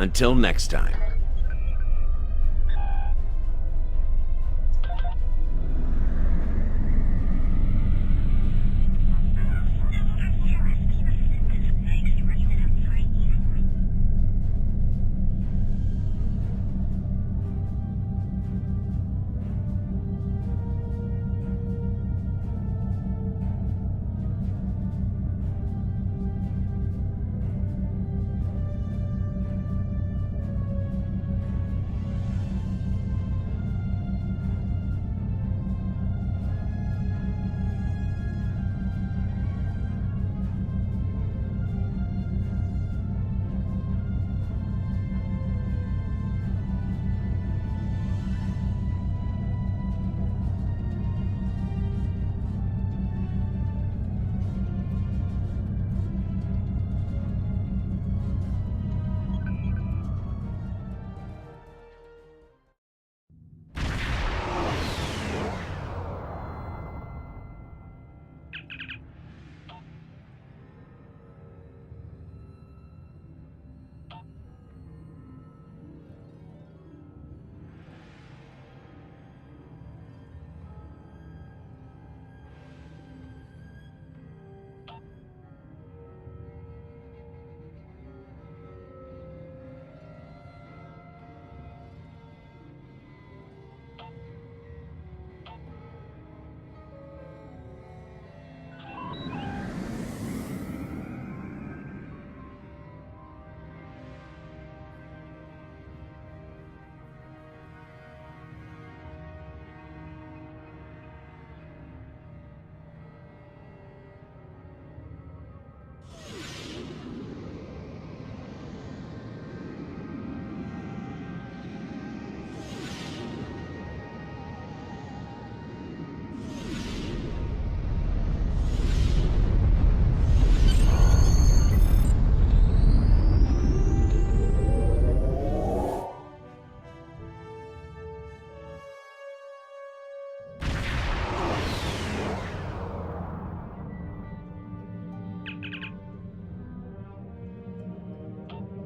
Until next time.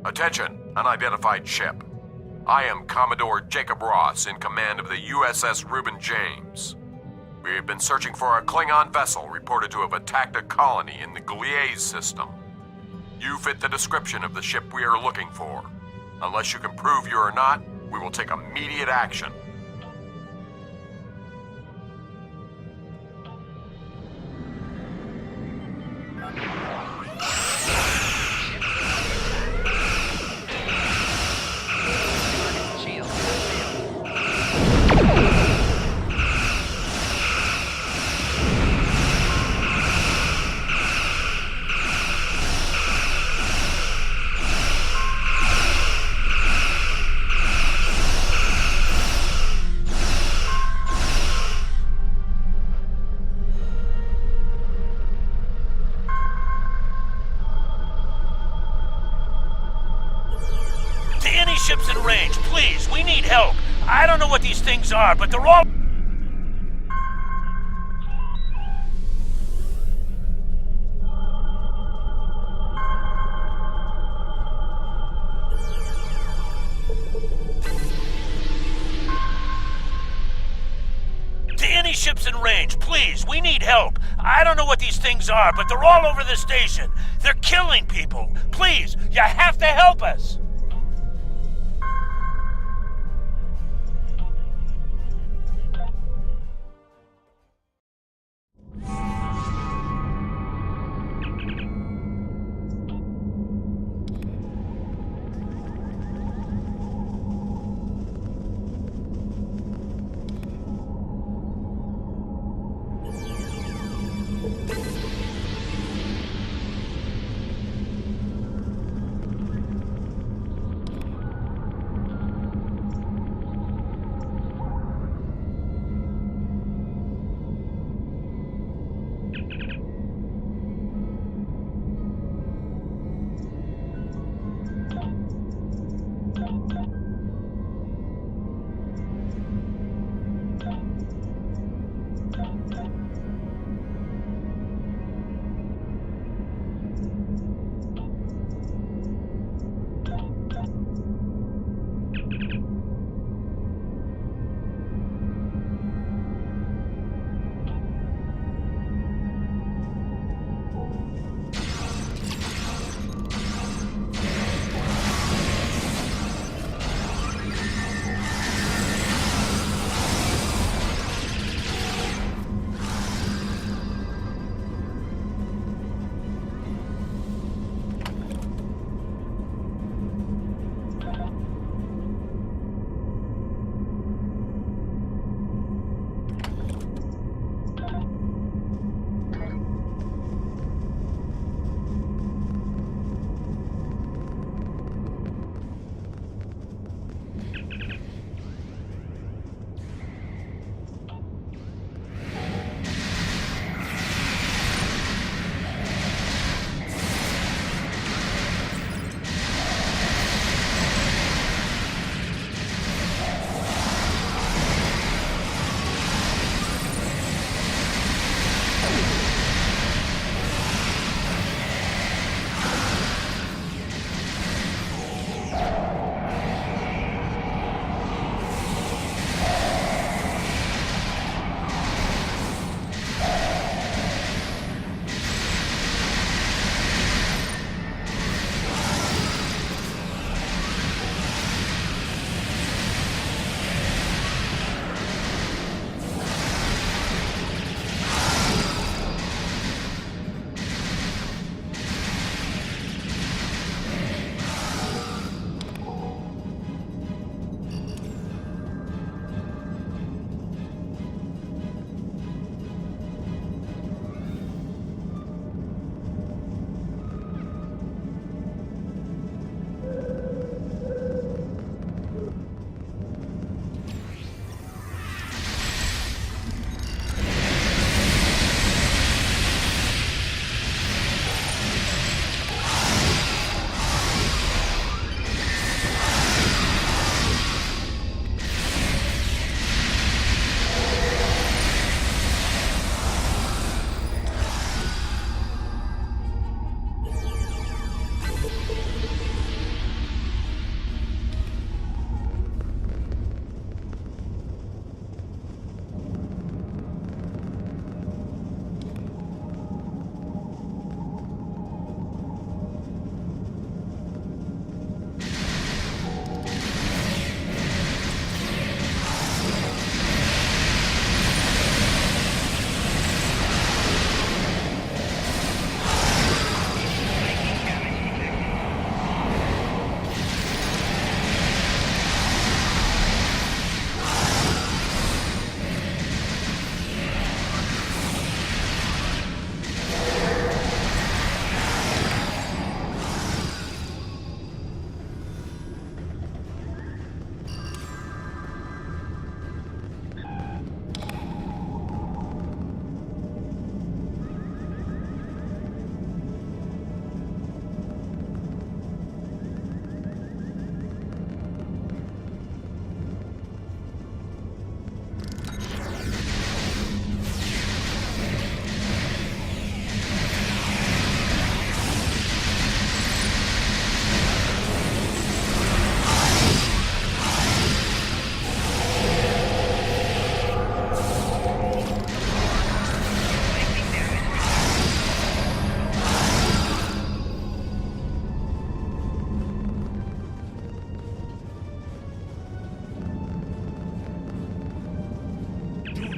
Attention, unidentified ship. I am Commodore Jacob Ross in command of the USS Reuben James. We have been searching for a Klingon vessel reported to have attacked a colony in the Gliese system. You fit the description of the ship we are looking for. Unless you can prove you are not, we will take immediate action. Ships in range, please. We need help. I don't know what these things are, but they're all... To any ships in range, please. We need help. I don't know what these things are, but they're all over the station. They're killing people. Please, you have to help us.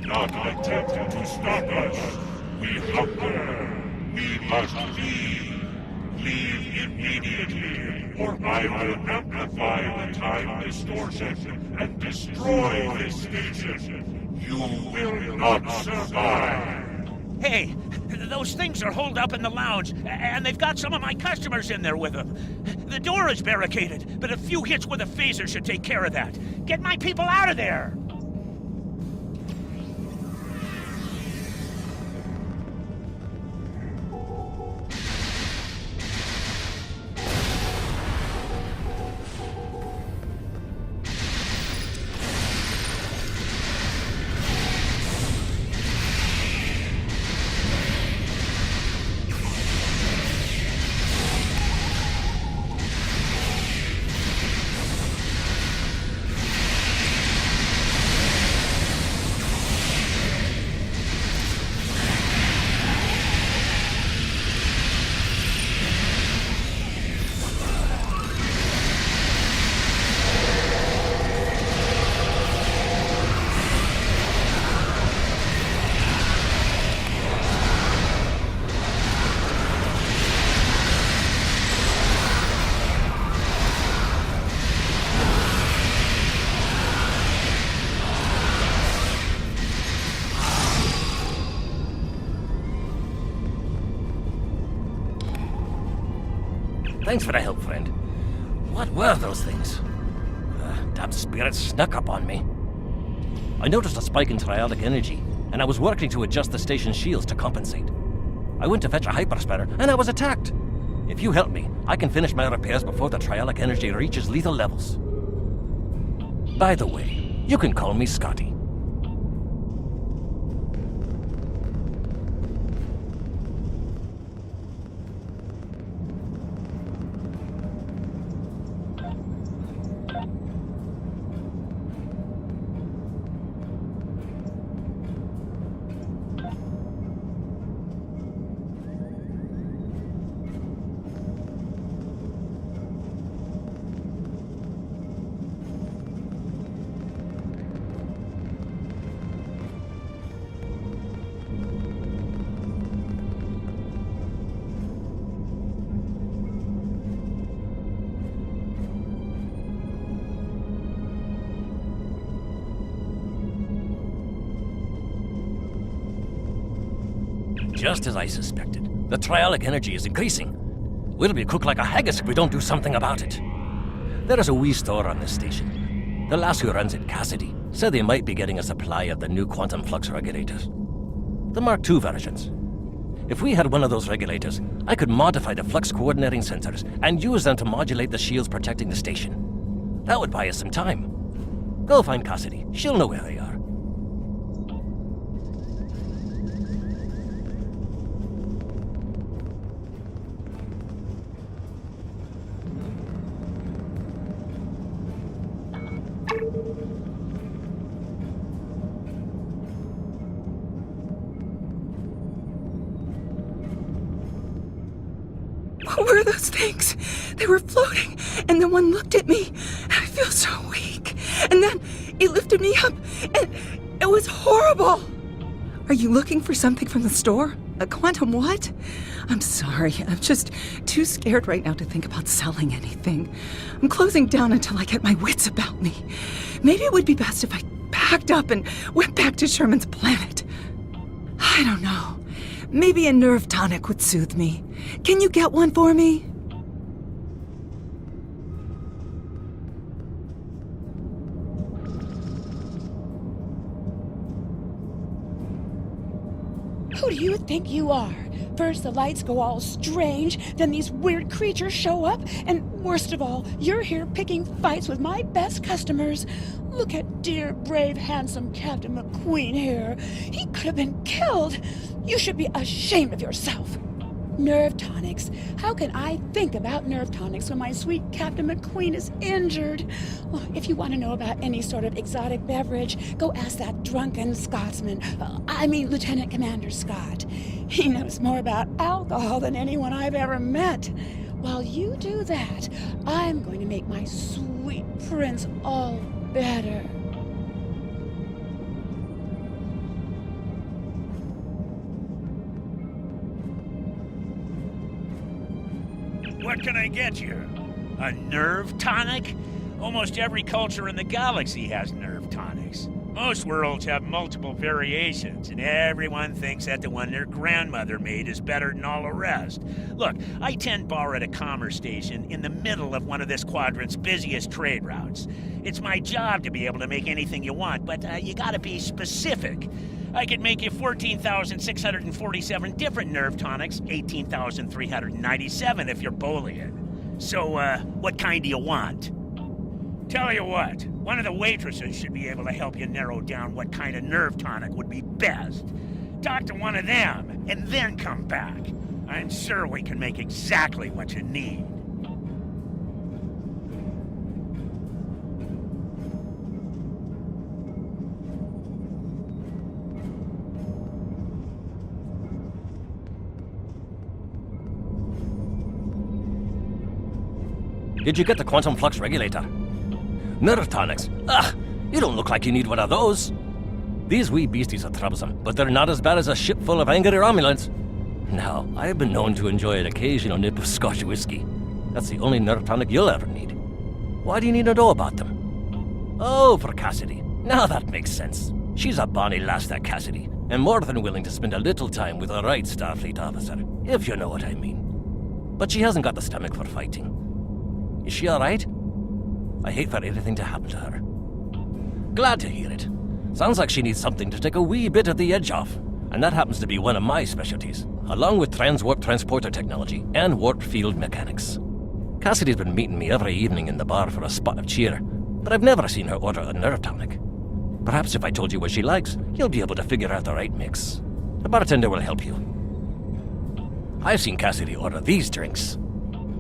not attempt to stop us. We hunger. We must leave. Leave immediately, or I will amplify the time distortion and destroy this station. You will not survive. Hey, those things are holed up in the lounge, and they've got some of my customers in there with them. The door is barricaded, but a few hits with a phaser should take care of that. Get my people out of there! Thanks for the help, friend. What were those things? Damn spirits snuck up on me. I noticed a spike in trialic energy, and I was working to adjust the station's shields to compensate. I went to fetch a hyperspanner, and I was attacked. If you help me, I can finish my repairs before the trialic energy reaches lethal levels. By the way, you can call me Scotty. Just as I suspected, the trialic energy is increasing. We'll be cooked like a haggis if we don't do something about it. There is a wee store on this station. The lass who runs it, Cassidy, said they might be getting a supply of the new quantum flux regulators. The Mark II versions. If we had one of those regulators, I could modify the flux coordinating sensors and use them to modulate the shields protecting the station. That would buy us some time. Go find Cassidy. She'll know where they are. What were those things? They were floating, and then one looked at me, and I feel so weak. And then it lifted me up, and it was horrible. Are you looking for something from the store? A quantum what? I'm sorry, I'm just too scared right now to think about selling anything. I'm closing down until I get my wits about me. Maybe it would be best if I packed up and went back to Sherman's planet. I don't know. Maybe a nerve tonic would soothe me. Can you get one for me? Who do you think you are? First the lights go all strange, then these weird creatures show up, and worst of all, you're here picking fights with my best customers. Look at dear, brave, handsome Captain McQueen here. He could have been killed. You should be ashamed of yourself. Nerve tonics. How can I think about nerve tonics when my sweet Captain McQueen is injured? Well, if you want to know about any sort of exotic beverage, go ask that drunken Scotsman. Lieutenant Commander Scott. He knows more about alcohol than anyone I've ever met. While you do that, I'm going to make my sweet prince all better. What can I get you? A nerve tonic? Almost every culture in the galaxy has nerve tonics. Most worlds have multiple variations, and everyone thinks that the one their grandmother made is better than all the rest. Look, I tend bar at a commerce station in the middle of one of this quadrant's busiest trade routes. It's my job to be able to make anything you want, but you gotta be specific. I could make you 14,647 different nerve tonics, 18,397 if you're Boolean. So, what kind do you want? Tell you what, one of the waitresses should be able to help you narrow down what kind of nerve tonic would be best. Talk to one of them, and then come back. I'm sure we can make exactly what you need. Did you get the quantum flux regulator? Nerve tonics? Ugh! You don't look like you need one of those. These wee beasties are troublesome, but they're not as bad as a ship full of angry Romulans. Now, I have been known to enjoy an occasional nip of Scotch whiskey. That's the only nerve tonic you'll ever need. Why do you need to know about them? Oh, for Cassidy. Now that makes sense. She's a bonny lass, that Cassidy, and more than willing to spend a little time with a right Starfleet officer, if you know what I mean. But she hasn't got the stomach for fighting. Is she alright? I hate for anything to happen to her. Glad to hear it. Sounds like she needs something to take a wee bit of the edge off, and that happens to be one of my specialties, along with transwarp transporter technology and warp field mechanics. Cassidy's been meeting me every evening in the bar for a spot of cheer, but I've never seen her order a nerve tonic. Perhaps if I told you what she likes, you'll be able to figure out the right mix. The bartender will help you. I've seen Cassidy order these drinks.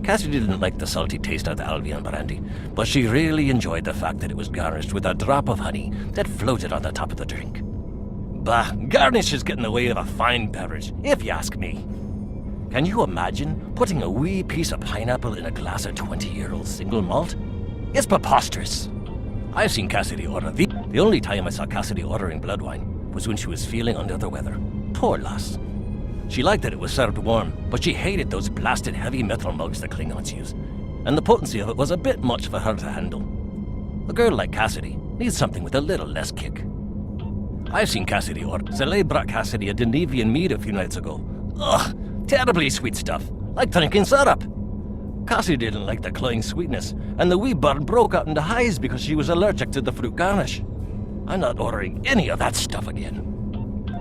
Cassidy didn't like the salty taste of the Albion brandy, but she really enjoyed the fact that it was garnished with a drop of honey that floated on the top of the drink. Bah, garnish is getting in the way of a fine beverage, if you ask me. Can you imagine putting a wee piece of pineapple in a glass of 20-year-old single malt? It's preposterous. I've seen Cassidy order these. The only time I saw Cassidy ordering blood wine was when she was feeling under the weather. Poor lass. She liked that it was served warm, but she hated those blasted heavy metal mugs the Klingons use, and the potency of it was a bit much for her to handle. A girl like Cassidy needs something with a little less kick. I've seen Cassidy order. Zele brought Cassidy a Denevian mead a few nights ago. Ugh, terribly sweet stuff, like drinking syrup. Cassidy didn't like the cloying sweetness, and the wee bird broke out into highs because she was allergic to the fruit garnish. I'm not ordering any of that stuff again.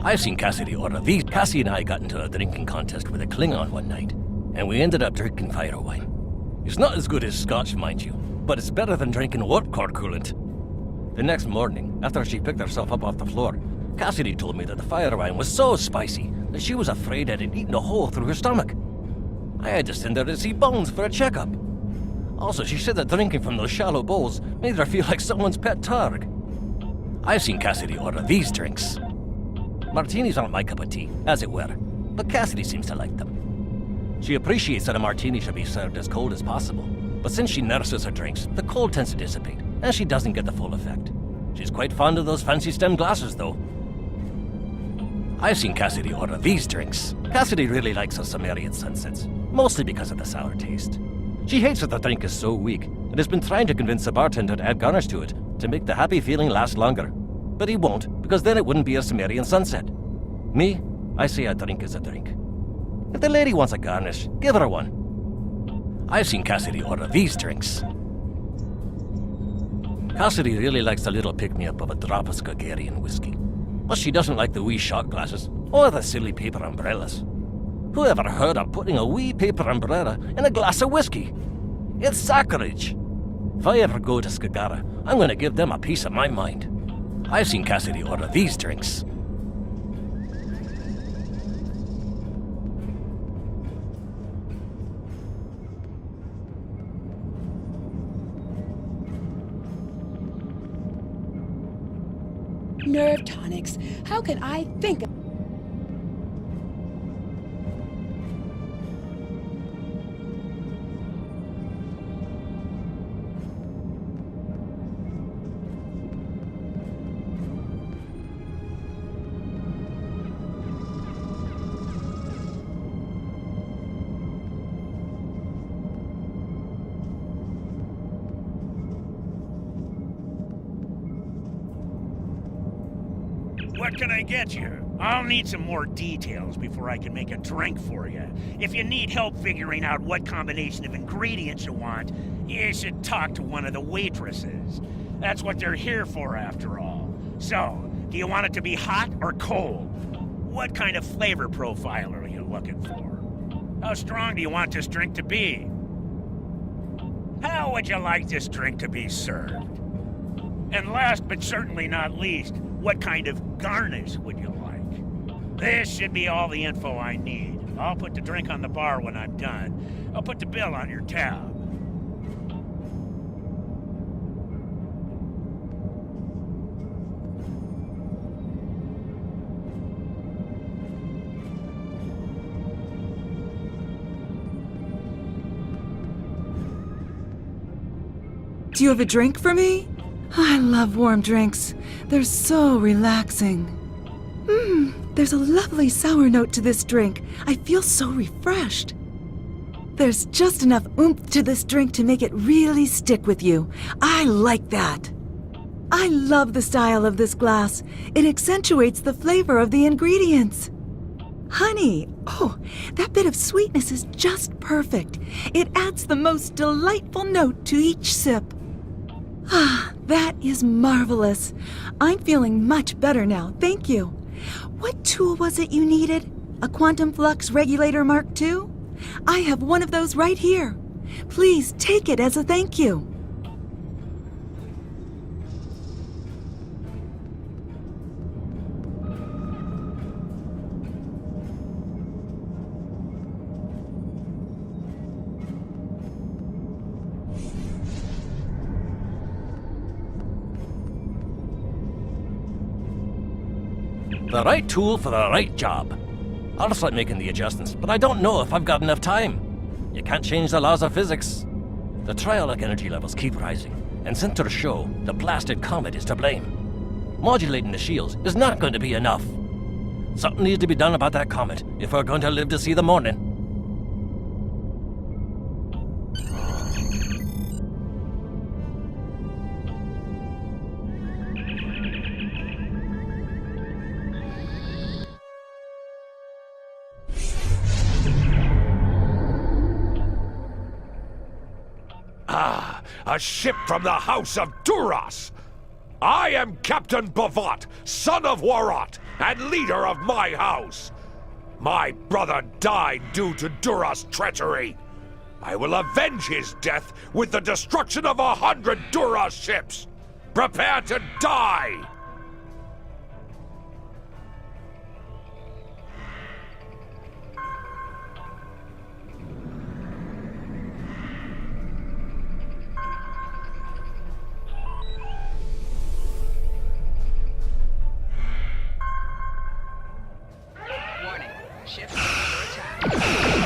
I've seen Cassidy order these. Cassie and I got into a drinking contest with a Klingon one night, and we ended up drinking fire wine. It's not as good as Scotch, mind you, but it's better than drinking warp core coolant. The next morning, after she picked herself up off the floor, Cassidy told me that the fire wine was so spicy that she was afraid it had eaten a hole through her stomach. I had to send her to see Bones for a checkup. Also, she said that drinking from those shallow bowls made her feel like someone's pet targ. I've seen Cassidy order these drinks. Martinis aren't my cup of tea, as it were, but Cassidy seems to like them. She appreciates that a martini should be served as cold as possible, but since she nurses her drinks, the cold tends to dissipate, and she doesn't get the full effect. She's quite fond of those fancy stem glasses, though. I've seen Cassidy order these drinks. Cassidy really likes her Sumerian sunsets, mostly because of the sour taste. She hates that the drink is so weak, and has been trying to convince the bartender to add garnish to it, to make the happy feeling last longer. But he won't, because then it wouldn't be a Sumerian sunset. Me, I say a drink is a drink. If the lady wants a garnish, give her one. I've seen Cassidy order these drinks. Cassidy really likes the little pick-me-up of a drop of Skagarian whiskey. But she doesn't like the wee shot glasses, or the silly paper umbrellas. Who ever heard of putting a wee paper umbrella in a glass of whiskey? It's sacrilege. If I ever go to Skagara, I'm going to give them a piece of my mind. I've seen Cassidy order these drinks. Nerve tonics. How can I think of... What can I get you? I'll need some more details before I can make a drink for you. If you need help figuring out what combination of ingredients you want, you should talk to one of the waitresses. That's what they're here for, after all. So, do you want it to be hot or cold? What kind of flavor profile are you looking for? How strong do you want this drink to be? How would you like this drink to be served? And last but certainly not least, what kind of garnish would you like? This should be all the info I need. I'll put the drink on the bar when I'm done. I'll put the bill on your tab. Do you have a drink for me? I love warm drinks. They're so relaxing. There's a lovely sour note to this drink. I feel so refreshed. There's just enough oomph to this drink to make it really stick with you. I like that. I love the style of this glass. It accentuates the flavor of the ingredients. Honey, oh, that bit of sweetness is just perfect. It adds the most delightful note to each sip. Ah, that is marvelous. I'm feeling much better now, thank you. What tool was it you needed? A quantum flux regulator Mark II? I have one of those right here. Please take it as a thank you. The right tool for the right job. I'll start making the adjustments, but I don't know if I've got enough time. You can't change the laws of physics. The trialic energy levels keep rising, and sensors show the blasted comet is to blame. Modulating the shields is not going to be enough. Something needs to be done about that comet if we're going to live to see the morning. Ah, a ship from the house of Duras! I am Captain Bavat, son of Warot, and leader of my house. My brother died due to Duras' treachery. I will avenge his death with the destruction of 100 Duras ships. Prepare to die! Warning. Ship under attack.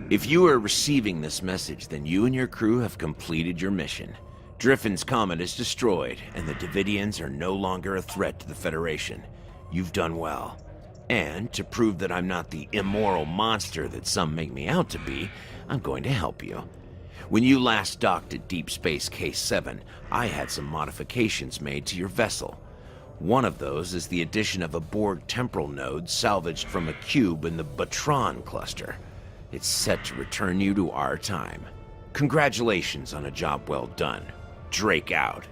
If you are receiving this message, then you and your crew have completed your mission. Driffin's Comet is destroyed, and the Davidians are no longer a threat to the Federation. You've done well. And to prove that I'm not the immoral monster that some make me out to be, I'm going to help you. When you last docked at Deep Space K7, I had some modifications made to your vessel. One of those is the addition of a Borg temporal node salvaged from a cube in the Batron cluster. It's set to return you to our time. Congratulations on a job well done. Drake out.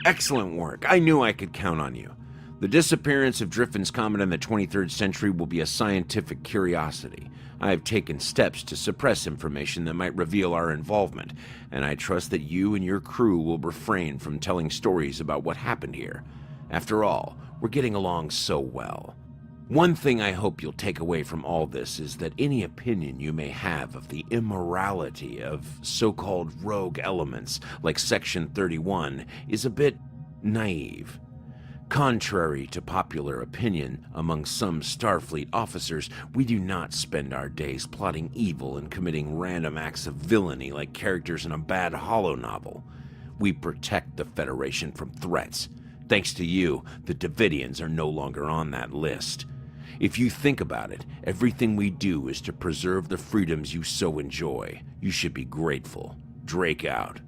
Excellent work. I knew I could count on you. The disappearance of Driffin's Comet in the 23rd century will be a scientific curiosity. I have taken steps to suppress information that might reveal our involvement, and I trust that you and your crew will refrain from telling stories about what happened here. After all, we're getting along so well. One thing I hope you'll take away from all this is that any opinion you may have of the immorality of so-called rogue elements like Section 31 is a bit naive. Contrary to popular opinion among some Starfleet officers, we do not spend our days plotting evil and committing random acts of villainy like characters in a bad holo novel. We protect the Federation from threats. Thanks to you, the Davidians are no longer on that list. If you think about it, everything we do is to preserve the freedoms you so enjoy. You should be grateful. Drake out.